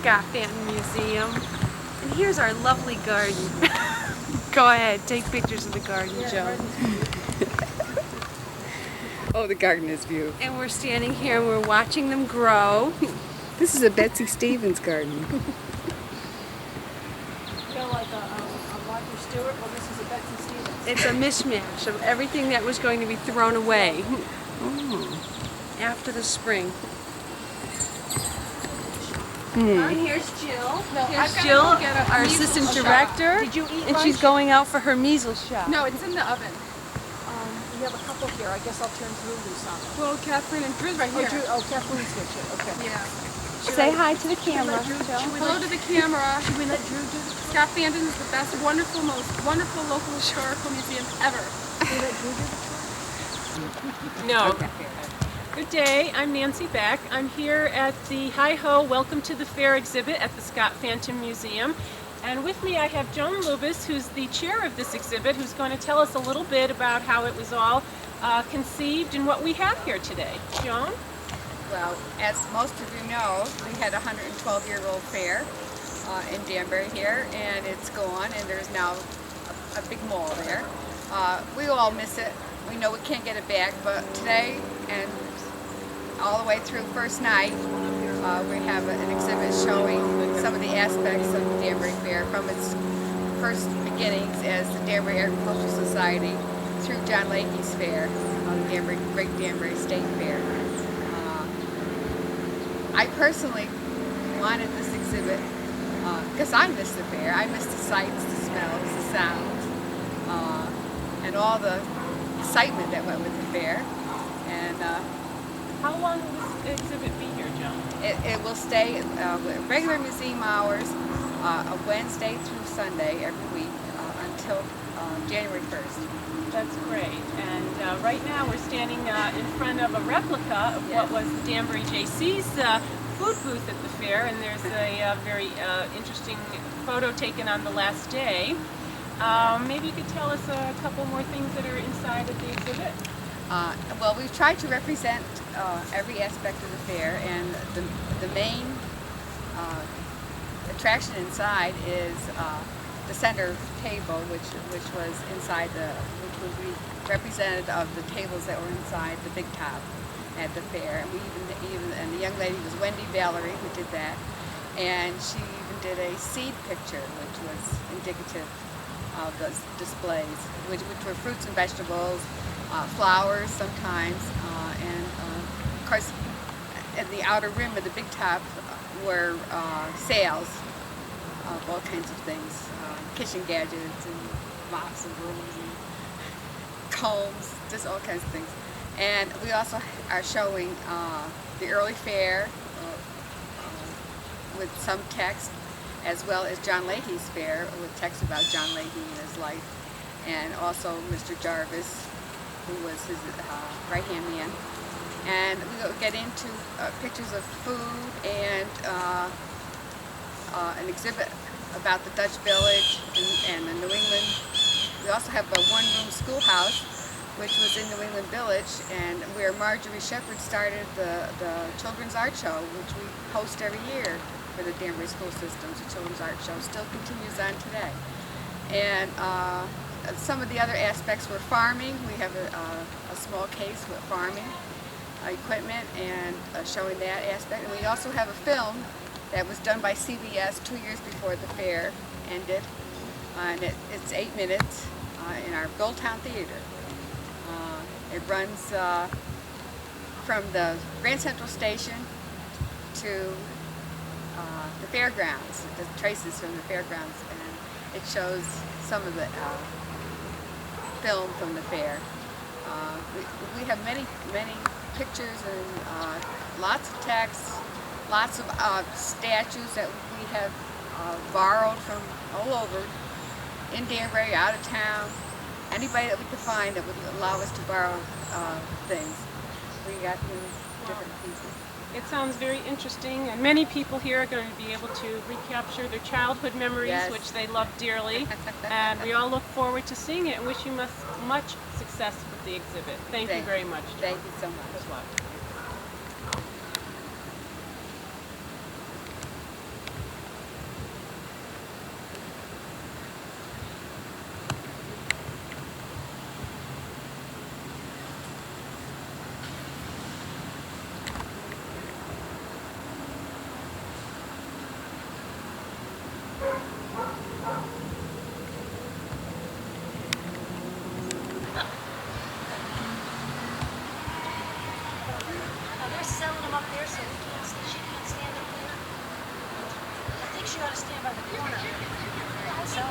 Scott Fanton Museum. And here's our lovely garden. Go ahead, take pictures of the garden, Joe. Oh, the garden is beautiful. And we're standing here and we're watching them grow. This is a Betsy Stevens garden. You know, like a Roger Stewart? Well, this is a Betsy Stevens. It's a mishmash of everything that was going to be thrown away after the spring. And here's Jill. No, Here's I've Jill, gotta go get a our measles assistant shot. director. Did you eat And lunch? she's going out for her measles shot. No, it's in the oven. We have a couple here. I guess I'll turn Drew loose on it. Well, Catherine and Drew's right here. Kathleen's here too. Okay. Yeah. Say hi to the camera. Hello to the camera. Should we let Drew do this? Scott Fanton is the best, most wonderful local historical museum ever. Should we let Drew do this? No. Good day, I'm Nancy Beck. I'm here at the Hi-Ho Welcome to the Fair exhibit at the Scott Fanton Museum. And with me I have Joan Lubis, who's the chair of this exhibit, who's going to tell us a little bit about how it was all conceived and what we have here today. Joan? Well, as most of you know, we had a 112-year-old fair in Danbury here, and it's gone, and there's now a big mall there. We all miss it. We know we can't get it back, but today and all the way through first night, we have an exhibit showing some of the aspects of the Danbury Fair from its first beginnings as the Danbury Agricultural Society through John Leahy's fair, the Great Danbury State Fair. I personally wanted this exhibit because I miss the fair. I miss the sights, the smells, the sounds, and all the excitement that went with the fair. And How long will this exhibit be here, Joan? it will stay with regular museum hours, Wednesday through Sunday every week until January 1st. That's great. And right now we're standing in front of a replica of what was the Danbury JC's food booth at the fair, and there's a very interesting photo taken on the last day. Maybe you could tell us a couple more things that are inside of the exhibit. Well, we've tried to represent every aspect of the fair, and the main attraction inside is the center table, which was inside which was representative of the tables that were inside the big top at the fair. And we and the young lady was Wendy Valerie who did that, and she even did a seed picture, which was indicative of those displays, which were fruits and vegetables, flowers sometimes, and of course at the outer rim of the big top were sales of all kinds of things, kitchen gadgets and mops and brooms and combs, just all kinds of things. And we also are showing the early fair with some text, as well as John Leahy's fair with text about John Leahy and his life, and also Mr. Jarvis, who was his right-hand man. And we'll get into pictures of food and an exhibit about the Dutch village and the New England. We also have a one-room schoolhouse, which was in New England Village, and where Marjorie Shepherd started the Children's Art Show, which we host every year for the Danbury school systems. The Children's Art Show still continues on today. And some of the other aspects were farming. We have a small case with farming equipment and showing that aspect. And we also have a film that was done by CBS 2 years before the fair ended. And it's 8 minutes in our Goldtown Theater. It runs from the Grand Central Station to the fairgrounds. It traces from the fairgrounds, and it shows some of the film from the fair. We have many pictures and lots of text, lots of statues that we have borrowed from all over, in Danbury, out of town. Anybody that we could find that would allow us to borrow things. We got different pieces. It sounds very interesting, and many people here are going to be able to recapture their childhood memories, which they love dearly. And we all look forward to seeing it and wish you much success with the exhibit. Thank you very much, Joan. Thank you so much. Good luck. guess you ought to stand by the corner. So.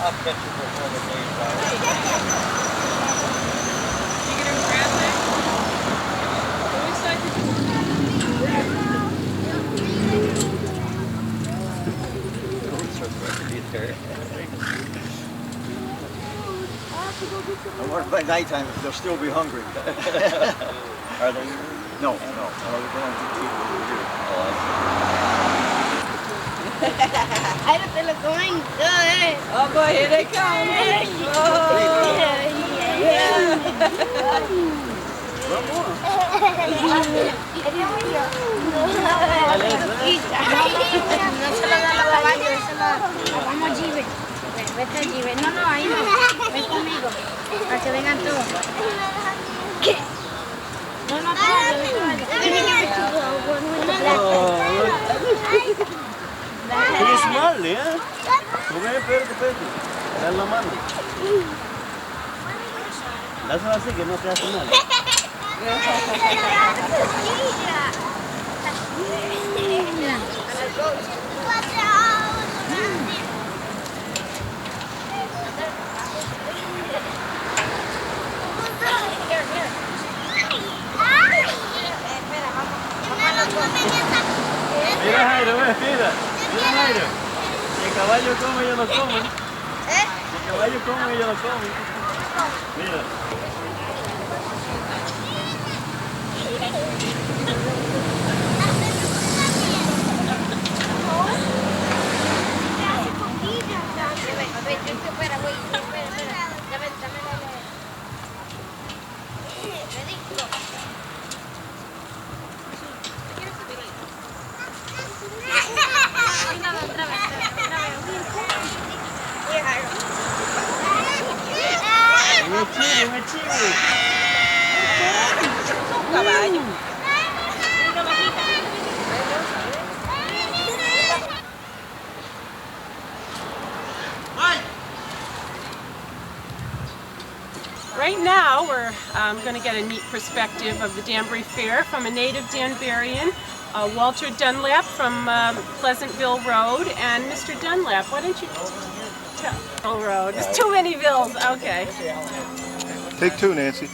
I'll catch you before the day's out. You gonna grab that? Which side did you want? I wonder by nighttime if they'll still be hungry. Are they? No, no. They're going to keep over here. Ahí no te lo comen todo, Oh boy, here they come. No se lo da la babá, yo se lo vamos a Jive. Vete a Jive. No, no, ahí no. Ven conmigo. Para que vengan todos. No, no, Qué smart, ¿eh? Espérate. Dale la mano. Dásela así que no te hace nada. Mira Jairo, mira. Mira Jairo. Si el caballo come, ellos no comen. Si el caballo come, ellos no comen. Mira. Un chivo. Un caballo. Right now, we're going to get a neat perspective of the Danbury Fair from a native Danburian, Walter Dunlap from Pleasantville Road. And Mr. Dunlap, why don't you tell Road? There's too many villas. Okay. Take two, Nancy.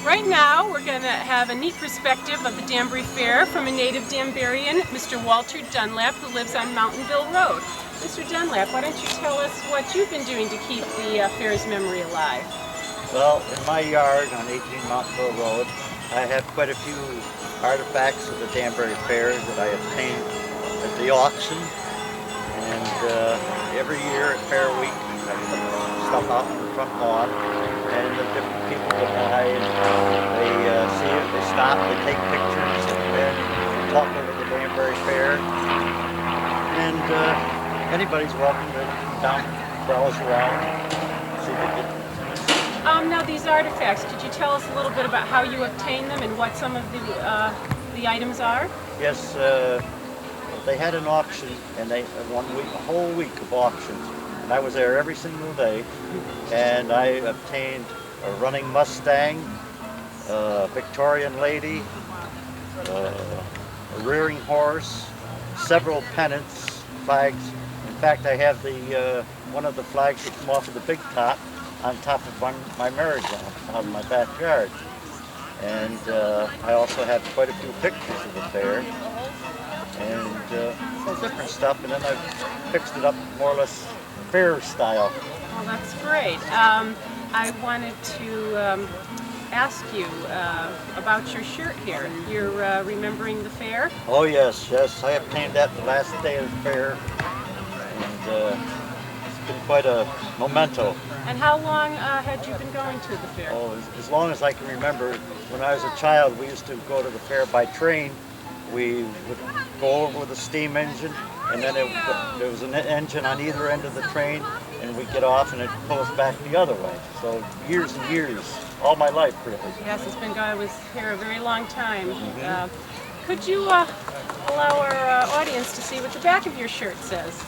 Right now, we're going to have a neat perspective of the Danbury Fair from a native Danburian, Mr. Walter Dunlap, who lives on Mountainville Road. Mr. Dunlap, why don't you tell us what you've been doing to keep the fair's memory alive? Well, in my yard on 18 Mountainville Road, I have quite a few artifacts of the Danbury Fair that I obtained at the auction. And every year at Fair Week, I put stuff out on the front lawn, and the different people that buy, they see it, they stop, they take pictures, and talk over the Danbury Fair. And anybody's welcome to come down, browse around, see the different. Now these artifacts, could you tell us a little bit about how you obtain them and what some of the items are? Yes, they had an auction, and they a whole week of auctions, and I was there every single day, and I obtained a running Mustang, a Victorian lady, a rearing horse, several pennants, flags. In fact, I have the one of the flags that come off of the big top on top of my merry-go-round out in my backyard. And I also have quite a few pictures of the fair and some different stuff, and then I've fixed it up more or less fair style. Well, that's great. I wanted to ask you about your shirt here. You're remembering the fair? Oh yes, yes. I obtained that the last day of the fair, and it's been quite a memento. And how long had you been going to the fair? Oh, as long as I can remember. When I was a child, we used to go to the fair by train. We would go over with a steam engine, and then there was an engine on either end of the train, and we'd get off and it goes back the other way. So years and years, all my life really. Yes, it's been going. I was here a very long time. Could you allow our audience to see what the back of your shirt says?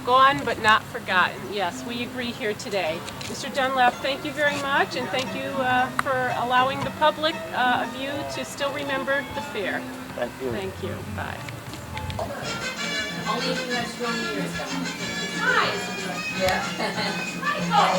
Gone but not forgotten. Yes, we agree here today. Mr. Dunlap, thank you very much, and thank you for allowing the public view to still remember the fair. Thank you. Thank you. Bye. Only if you have strong ears. Hi. Yeah. Hi.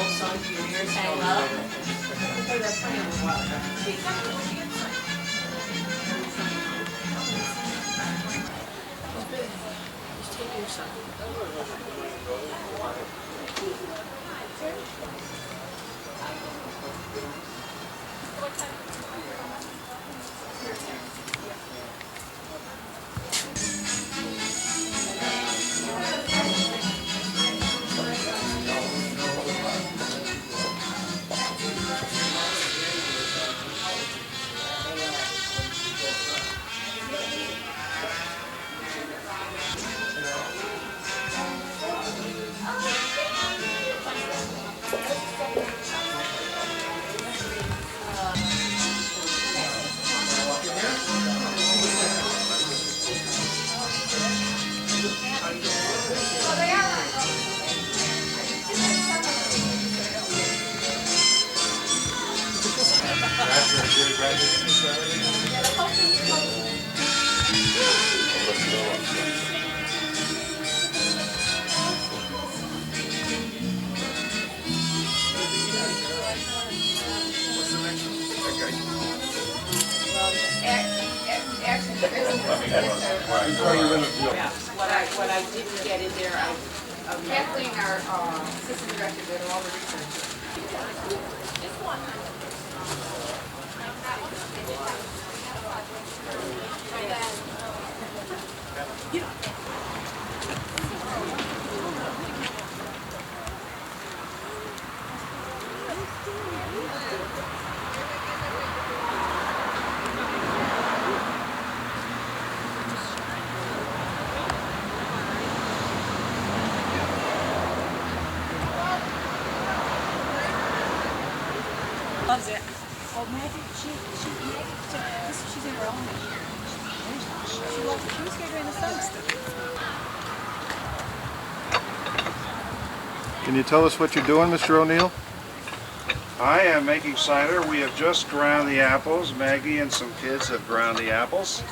What I didn't get in there, Kathleen, our assistant director, did all the research. Loves it. Well, Maggie, she's in her own year. She was scared in the sun stuff. Can you tell us what you're doing, Mr. O'Neill? I am making cider. We have just ground the apples. Maggie and some kids have ground the apples.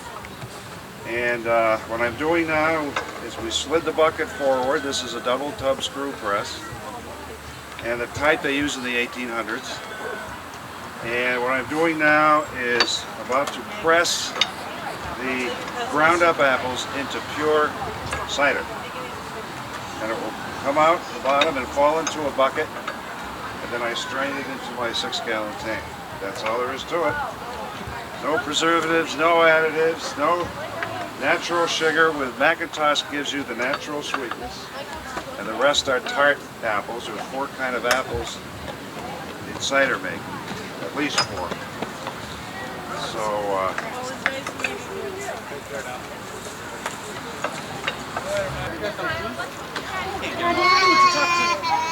And what I'm doing now is we slid the bucket forward. This is a double tub screw press. And the type they used in the 1800s. And what I'm doing now is about to press the ground up apples into pure cider. And it will come out the bottom and fall into a bucket, and then I strain it into my 6-gallon tank. That's all there is to it. No preservatives, no additives, no natural sugar. With Macintosh gives you the natural sweetness. And the rest are tart apples. There's 4 kinds of apples in cider making. At least 4. So, I need to talk to you.